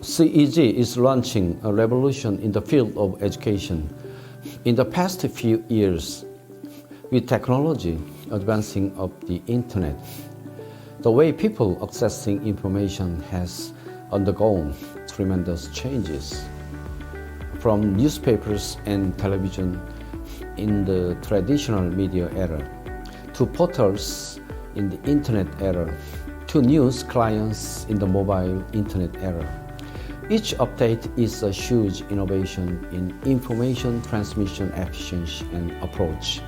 CEG is launching a revolution in the field of education. In the past few years, with technology advancing of the internet, the way people accessing information has undergone tremendous changes. From newspapers and television in the traditional media era, to portals in the internet era, to news clients in the mobile internet era. Each update is a huge innovation in information transmission efficiency and approach.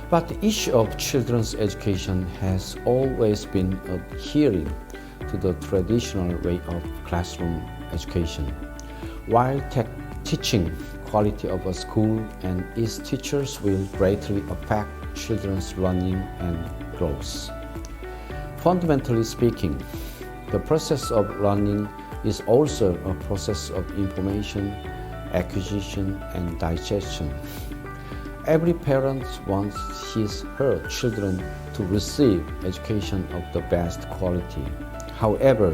But the issue of children's education has always been adhering to the traditional way of classroom education. While teaching quality of a school and its teachers will greatly affect children's learning and growth. Fundamentally speaking, the process of learning is also a process of information acquisition and digestion. Every parent wants her children to receive education of the best quality. However,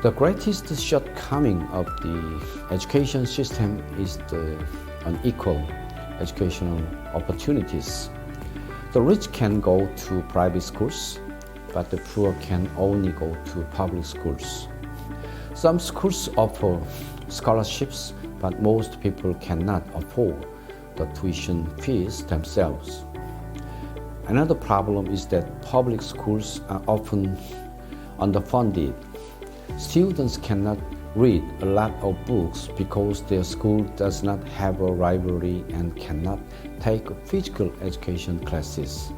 the greatest shortcoming of the education system is the unequal educational opportunities. The rich can go to private schools, but the poor can only go to public schools. Some schools offer scholarships, but most people cannot afford the tuition fees themselves. Another problem is that public schools are often underfunded. Students cannot read a lot of books because their school does not have a library and cannot take physical education classes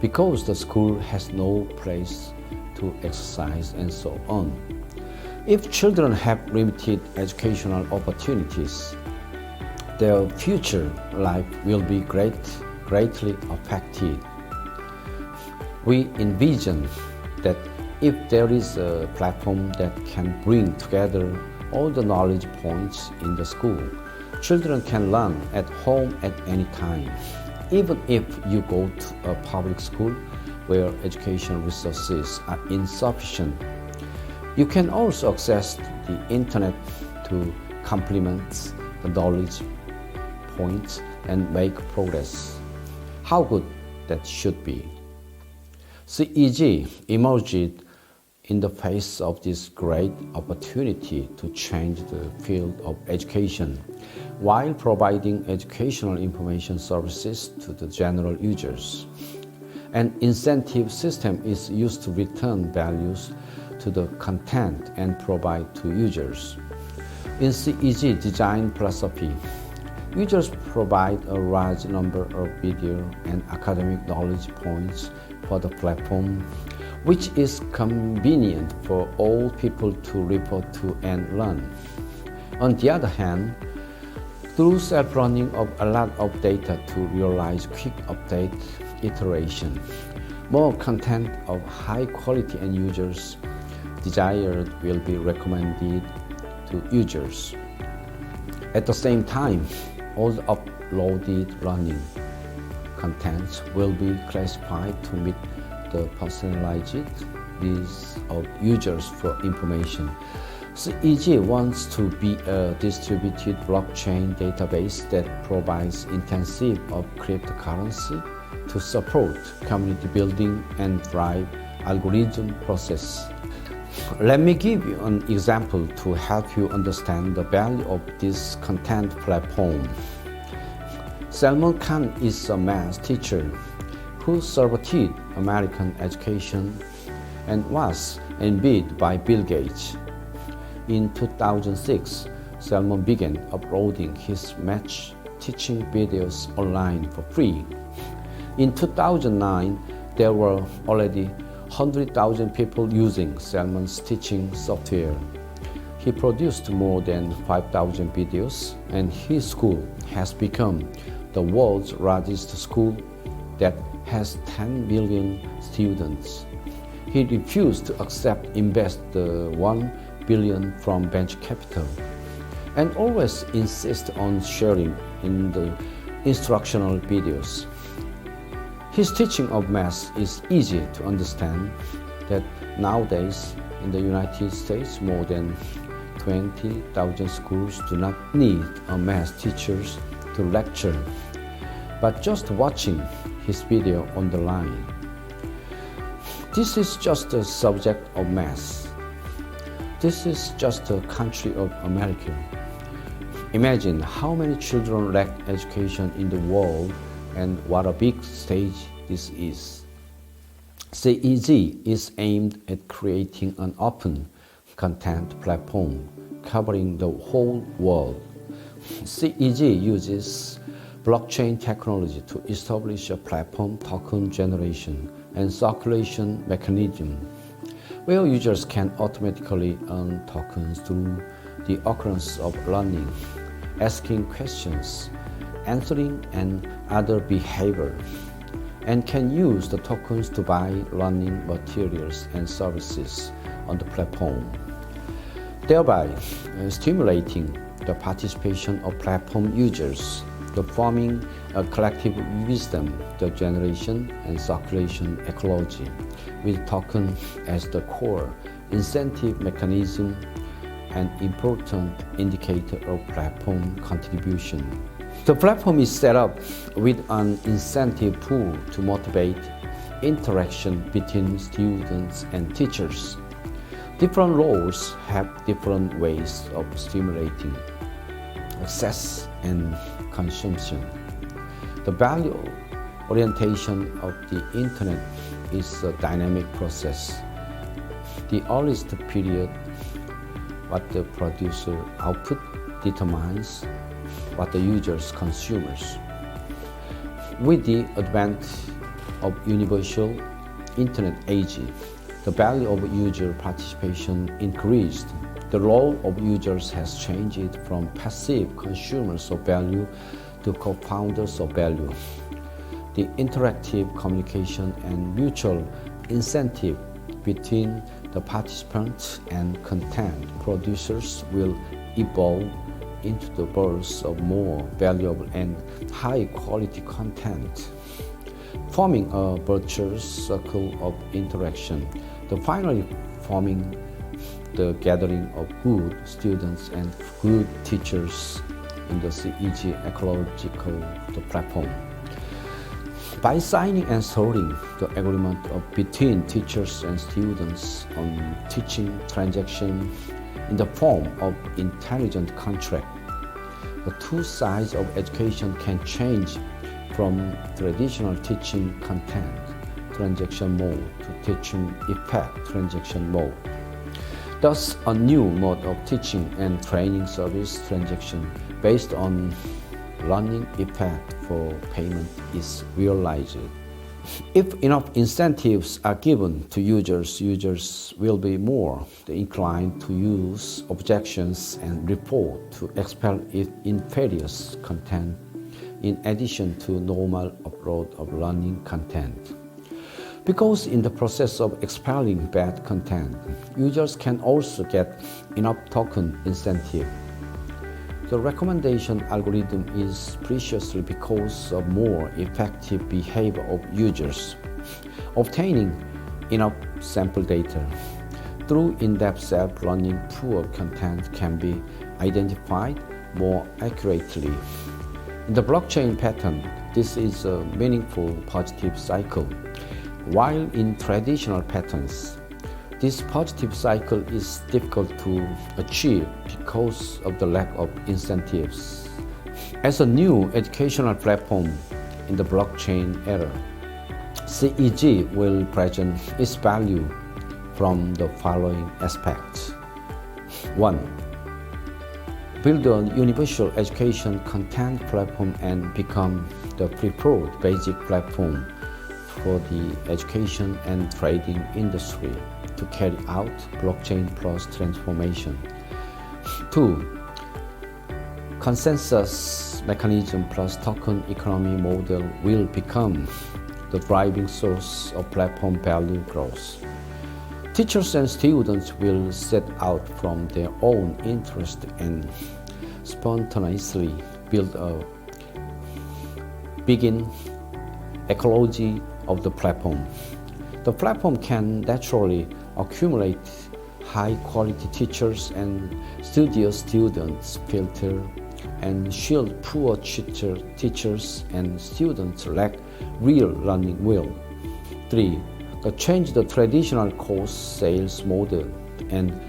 because the school has no place to exercise and so on. If children have limited educational opportunities, their future life will be greatly affected. We envision that if there is a platform that can bring together all the knowledge points in the school, children can learn at home at any time. Even if you go to a public school where education resources are insufficient, you can also access the internet to complement the knowledge points and make progress. How good that should be. CEG emerged in the face of this great opportunity to change the field of education while providing educational information services to the general users. An incentive system is used to return values to the content and provide to users. In CEG design philosophy, users provide a large number of video and academic knowledge points for the platform, which is convenient for all people to report to and learn. On the other hand, through self-running of a lot of data to realize quick update iteration, more content of high quality and users desired will be recommended to users. At the same time, all the uploaded learning contents will be classified to meet the personalized needs of users for information. CEG wants to be a distributed blockchain database that provides intensive of cryptocurrency to support community building and drive algorithm process. Let me give you an example to help you understand the value of this content platform. Salman Khan is a math teacher who supported American education and was envied by Bill Gates. In 2006, Salman began uploading his math teaching videos online for free. In 2009, there were already 100,000 people using Salman's teaching software. He produced more than 5,000 videos, and his school has become the world's largest school that has 10 million students. He refused to invest the $1 billion from venture capital and always insists on sharing in the instructional videos. His teaching of math is easy to understand that nowadays in the United States more than 20,000 schools do not need a math teacher to lecture, but just watching his video on the line. This is just a subject of math. This is just a country of America. Imagine how many children lack education in the world and what a big stage this is. CEG is aimed at creating an open content platform covering the whole world. CEG uses blockchain technology to establish a platform token generation and circulation mechanism where users can automatically earn tokens through the occurrence of learning, asking questions, answering, and other behavior, and can use the tokens to buy learning materials and services on the platform, thereby stimulating the participation of platform users, the forming a collective wisdom, the generation and circulation ecology, with token as the core incentive mechanism, an important indicator of platform contribution. The platform is set up with an incentive pool to motivate interaction between students and teachers. Different roles have different ways of stimulating access and consumption. The value orientation of the internet is a dynamic process. The earliest period, what the producer output, determines what the users consumers. With the advent of universal internet age, the value of user participation increased. The role of users has changed from passive consumers of value to co-founders of value. The interactive communication and mutual incentive between the participants and content producers will evolve into the birth of more valuable and high-quality content, forming a virtuous circle of interaction, finally forming the gathering of good students and good teachers in the CEG ecological platform. By signing and storing the agreement between teachers and students on teaching transaction in the form of intelligent contract, the two sides of education can change from traditional teaching content transaction mode to teaching effect transaction mode. Thus, a new mode of teaching and training service transaction based on learning effect for payment is realized. If enough incentives are given to users will be more inclined to use objections and report to expel inferior content in addition to normal upload of learning content. Because in the process of expelling bad content, users can also get enough token incentive. The recommendation algorithm is preciously because of more effective behavior of users. Obtaining enough sample data through in-depth self-learning pool of content can be identified more accurately. In the blockchain pattern, this is a meaningful positive cycle. While in traditional patterns, this positive cycle is difficult to achieve because of the lack of incentives. As a new educational platform in the blockchain era, CEG will present its value from the following aspects. 1. Build a universal education content platform and become the preferred basic platform for the education and trading industry to carry out blockchain plus transformation. 2. Consensus mechanism plus token economy model will become the driving source of platform value growth. Teachers and students will set out from their own interest and spontaneously build a begin ecology of the platform. The platform can naturally accumulate high-quality teachers and studious students, filter and shield poor teachers and students lack real learning will. 3. Change the traditional course sales model and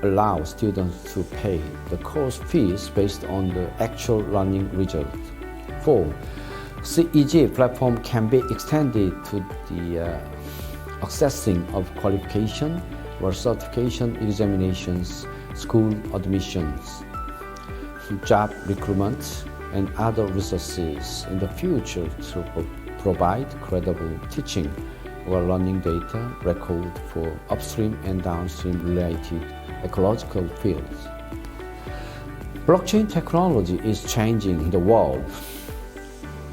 allow students to pay the course fees based on the actual learning result. 4. CEG platform can be extended to the accessing of qualification or certification examinations, school admissions, job recruitment, and other resources in the future to provide credible teaching or learning data record for upstream and downstream related ecological fields. Blockchain technology is changing the world.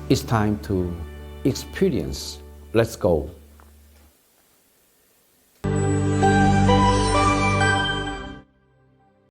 It's time to experience. Let's go.